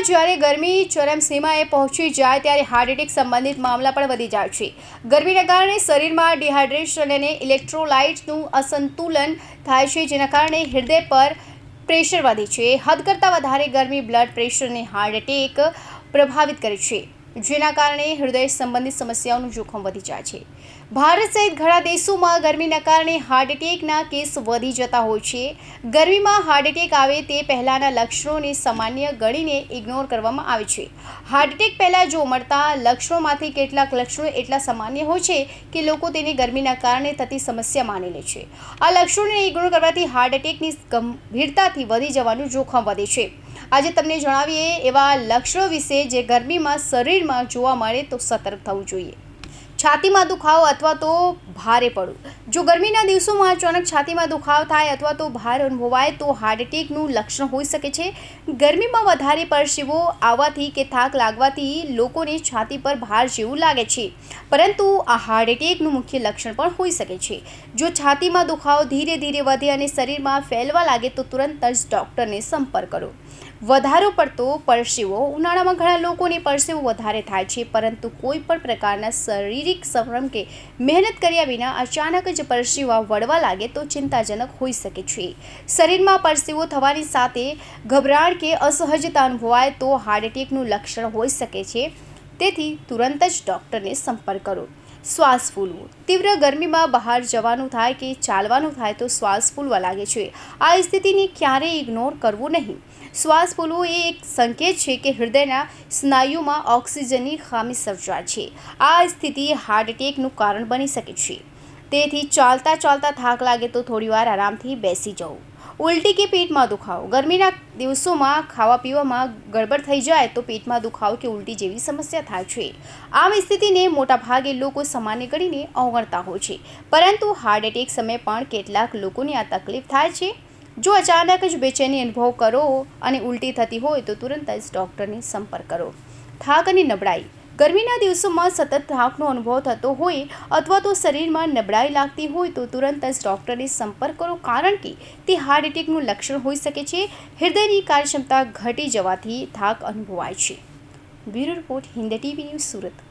જ્યારે ગરમી ચરમસીમાએ પહોંચી જાય ત્યારે હાર્ટ એટેક સંબંધિત મામલા પણ વધી જાય છે। ગરમીના કારણે શરીરમાં ડિહાઇડ્રેશન અને ઇલેક્ટ્રોલાઇટ્સનું અસંતુલન થાય છે, જેના કારણે હૃદય પર પ્રેશર વધે છે। હદ કરતાં વધારે ગરમી બ્લડ પ્રેશર અને હાર્ટ એટેક પ્રભાવિત કરે છે, જેના કારણે હૃદય સંબંધિત સમસ્યાઓનું જોખમ વધી જાય છે। ભારત સહિત ઘણા દેશોમાં ગરમીના કારણે હાર્ટ એટેકના કેસ વધી જતા હોય છે। ગરમીમાં હાર્ટ એટેક આવે તે પહેલાંના લક્ષણોને સામાન્ય ગણીને ઇગ્નોર કરવામાં આવે છે। હાર્ટ એટેક પહેલાં જોવા મળતા લક્ષણોમાંથી કેટલાક લક્ષણો એટલા સામાન્ય હોય છે કે લોકો તેને ગરમીના કારણે થતી સમસ્યા માની લે છે। આ લક્ષણોને ઇગ્નોર કરવાથી હાર્ટ એટેકની ગંભીરતાથી વધી જવાનું જોખમ વધે છે। આજે તમને જણાવીએ એવા લક્ષણો વિશે જે ગરમીમાં શરીરમાં જોવા મળે તો સતર્ક થવું જોઈએ। છાતીમાં દુખાવો અથવા તો ભારે પડવું। જો ગરમીના દિવસોમાં અચાનક છાતીમાં દુખાવો થાય અથવા તો ભાર અનુભવાય તો હાર્ટ એટેકનું લક્ષણ હોઈ શકે છે। ગરમીમાં વધારે પરસેવો આવવાથી કે થાક લાગવાથી લોકોને છાતી પર ભાર જેવું લાગે છે, પરંતુ આ હાર્ટ એટેકનું મુખ્ય લક્ષણ પણ હોઈ શકે છે। જો છાતીમાં દુખાવો ધીરે ધીરે વધે અને શરીરમાં ફેલવા લાગે તો તુરંત જ ડૉક્ટરને સંપર્ક કરો। વધારે પડતો પરસેવો। ઉનાળામાં ઘણા લોકોને પરસેવો વધારે થાય છે, પરંતુ કોઈ પણ પ્રકારના શારીરિક શ્રમ કે મહેનત કર્યા વિના અચાનક જ પરસેવા વળવા લાગે તો ચિંતાજનક હોઈ શકે છે। શરીરમાં પરસેવો થવાની સાથે ગભરાટ કે અસહજતા અનુભવાય તો હાર્ટ એટેકનું લક્ષણ હોઈ શકે છે, તેથી તુરંત જ ડૉક્ટરને સંપર્ક કરો। શ્વાસ ફૂલવું। તીવ્ર ગરમીમાં બહાર જવાનું થાય કે ચાલવાનું થાય તો શ્વાસ ફૂલવા લાગે છે। આ સ્થિતિને ક્યારેય ઇગ્નોર કરવું નહીં। શ્વાસ ફૂલવું એ એક સંકેત છે કે હૃદયના સ્નાયુમાં ઓક્સિજનની ખામી સર્જાય છે। આ સ્થિતિ હાર્ટ એટેકનું કારણ બની શકે છે, તેથી ચાલતા થાક લાગે તો થોડીવાર આરામથી બેસી જવું। ઉલટી કે પેટમાં દુખાવો। ગરમીના દિવસોમાં ખાવા પીવામાં ગડબડ થઈ જાય તો પેટમાં દુખાવો કે ઉલટી જેવી સમસ્યા થાય છે। આમ સ્થિતિને મોટાભાગે લોકો સામાન્ય ગણીને અવગણતા હોય છે, પરંતુ હાર્ટ એટેક સમયે પણ કેટલાક લોકોને આ તકલીફ થાય છે। જો અચાનક જ બેચેની અનુભવ કરો અને ઉલટી થતી હોય તો તુરંત જ ડૉક્ટરને સંપર્ક કરો। થાક અને નબળાઈ। ગરમીના દિવસોમાં સતત થાકનો અનુભવ થતો હોય અથવા તો શરીરમાં નબળાઈ લાગતી હોય તો તુરંત જ ડૉક્ટરને સંપર્ક કરો, કારણ કે તે હાર્ટ એટેકનું લક્ષણ હોઈ શકે છે। હૃદયની કાર્યક્ષમતા ઘટી જવાથી થાક અનુભવાય છે। Bureau report, Hind TV news, Surat.